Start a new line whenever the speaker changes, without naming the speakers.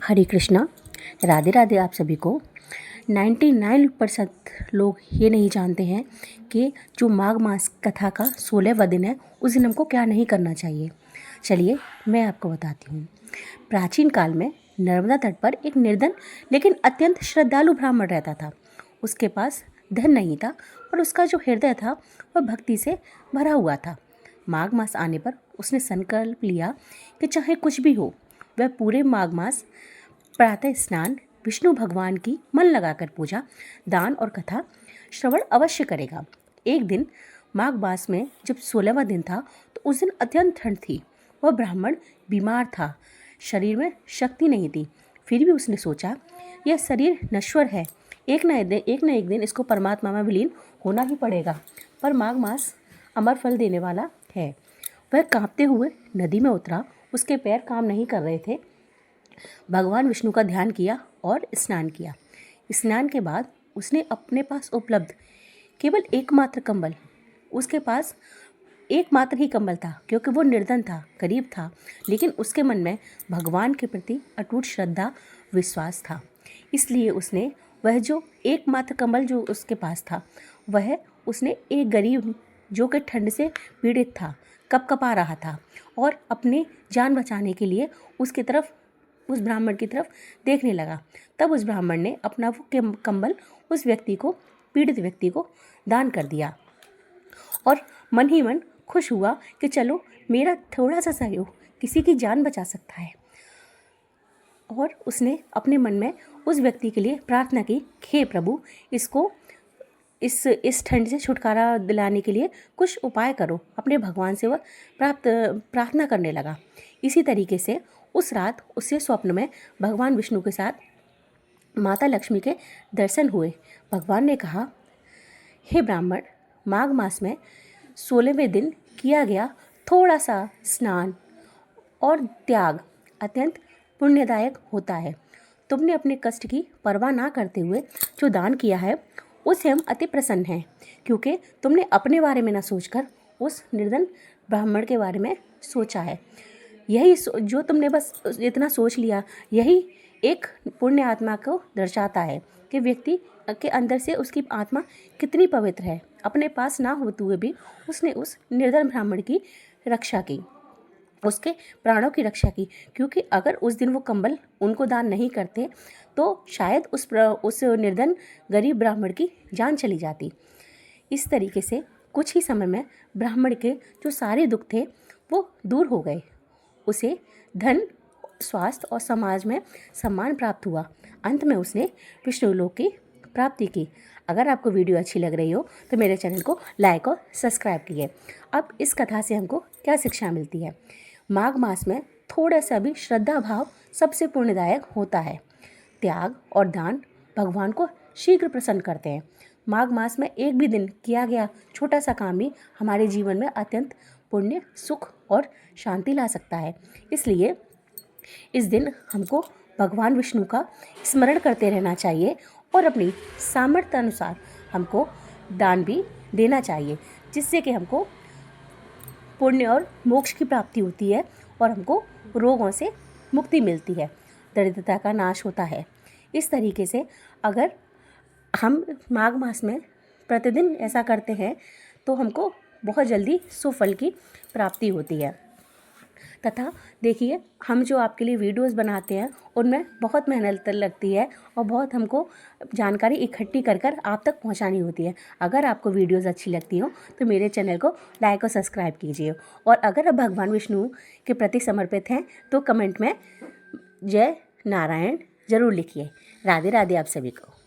हरे कृष्णा। राधे राधे आप सभी को। 99% लोग ये नहीं जानते हैं कि जो माघ मास कथा का 16वां दिन है उस दिन हमको क्या नहीं करना चाहिए। चलिए मैं आपको बताती हूँ। प्राचीन काल में नर्मदा तट पर एक निर्धन लेकिन अत्यंत श्रद्धालु ब्राह्मण रहता था। उसके पास धन नहीं था और उसका जो हृदय था वह भक्ति से भरा हुआ था। माघ मास आने पर उसने संकल्प लिया कि चाहे कुछ भी हो वह पूरे माघ मास प्रातः स्नान, विष्णु भगवान की मन लगाकर पूजा, दान और कथा श्रवण अवश्य करेगा। एक दिन माघ मास में जब 16वां दिन था तो उस दिन अत्यंत ठंड थी। वह ब्राह्मण बीमार था, शरीर में शक्ति नहीं थी। फिर भी उसने सोचा यह शरीर नश्वर है, एक न एक दिन इसको परमात्मा में विलीन होना ही पड़ेगा। पर माघ मास अमर फल देने वाला है। वह कांपते हुए नदी में उतरा। उसके पैर काम नहीं कर रहे थे। भगवान विष्णु का ध्यान किया और स्नान किया। स्नान के बाद उसने अपने पास उपलब्ध केवल एकमात्र कंबल, उसके पास एकमात्र ही कंबल था क्योंकि वो निर्धन था, गरीब था, लेकिन उसके मन में भगवान के प्रति अटूट श्रद्धा विश्वास था। इसलिए उसने वह जो एकमात्र कंबल जो उसके पास था वह उसने एक गरीब जो कि ठंड से पीड़ित था, कपकपा रहा था और अपनी जान बचाने के लिए उस ब्राह्मण की तरफ देखने लगा। तब उस ब्राह्मण ने अपना वो कंबल उस पीड़ित व्यक्ति को दान कर दिया और मन ही मन खुश हुआ कि चलो मेरा थोड़ा सा सहयोग किसी की जान बचा सकता है। और उसने अपने मन में उस व्यक्ति के लिए प्रार्थना की, हे प्रभु, इसको इस ठंड से छुटकारा दिलाने के लिए कुछ उपाय करो। अपने भगवान से वह प्रार्थना करने लगा। इसी तरीके से उस रात उसे स्वप्न में भगवान विष्णु के साथ माता लक्ष्मी के दर्शन हुए। भगवान ने कहा, हे ब्राह्मण, माघ मास में 16वें दिन किया गया थोड़ा सा स्नान और त्याग अत्यंत पुण्यदायक होता है। तुमने अपने कष्ट की परवाह ना करते हुए जो दान किया है उससे हम अति प्रसन्न हैं, क्योंकि तुमने अपने बारे में ना सोचकर उस निर्धन ब्राह्मण के बारे में सोचा है। यही जो तुमने बस इतना सोच लिया, यही एक पुण्य आत्मा को दर्शाता है कि व्यक्ति के अंदर से उसकी आत्मा कितनी पवित्र है। अपने पास ना होते हुए भी उसने उस निर्धन ब्राह्मण की रक्षा की, उसके प्राणों की रक्षा की, क्योंकि अगर उस दिन वो कंबल उनको दान नहीं करते तो शायद उस निर्धन गरीब ब्राह्मण की जान चली जाती। इस तरीके से कुछ ही समय में ब्राह्मण के जो सारे दुख थे वो दूर हो गए। उसे धन, स्वास्थ्य और समाज में सम्मान प्राप्त हुआ। अंत में उसने विष्णु लोक की प्राप्ति की। अगर आपको वीडियो अच्छी लग रही हो तो मेरे चैनल को लाइक और सब्सक्राइब कीजिए। अब इस कथा से हमको क्या शिक्षा मिलती है? माघ मास में थोड़ा सा भी श्रद्धा भाव सबसे पुण्यदायक होता है। त्याग और दान भगवान को शीघ्र प्रसन्न करते हैं। माघ मास में एक भी दिन किया गया छोटा सा काम भी हमारे जीवन में अत्यंत पुण्य, सुख और शांति ला सकता है। इसलिए इस दिन हमको भगवान विष्णु का स्मरण करते रहना चाहिए और अपनी सामर्थ्य अनुसार हमको दान भी देना चाहिए, जिससे कि हमको पुण्य और मोक्ष की प्राप्ति होती है और हमको रोगों से मुक्ति मिलती है, दरिद्रता का नाश होता है। इस तरीके से अगर हम माघ मास में प्रतिदिन ऐसा करते हैं तो हमको बहुत जल्दी सुफल की प्राप्ति होती है। तथा देखिए, हम जो आपके लिए वीडियोस बनाते हैं उनमें बहुत मेहनत लगती है और बहुत हमको जानकारी इकट्ठी कर कर आप तक पहुंचानी होती है। अगर आपको वीडियोस अच्छी लगती हो तो मेरे चैनल को लाइक और सब्सक्राइब कीजिए, और अगर आप भगवान विष्णु के प्रति समर्पित हैं तो कमेंट में जय नारायण ज़रूर लिखिए। राधे राधे आप सभी को।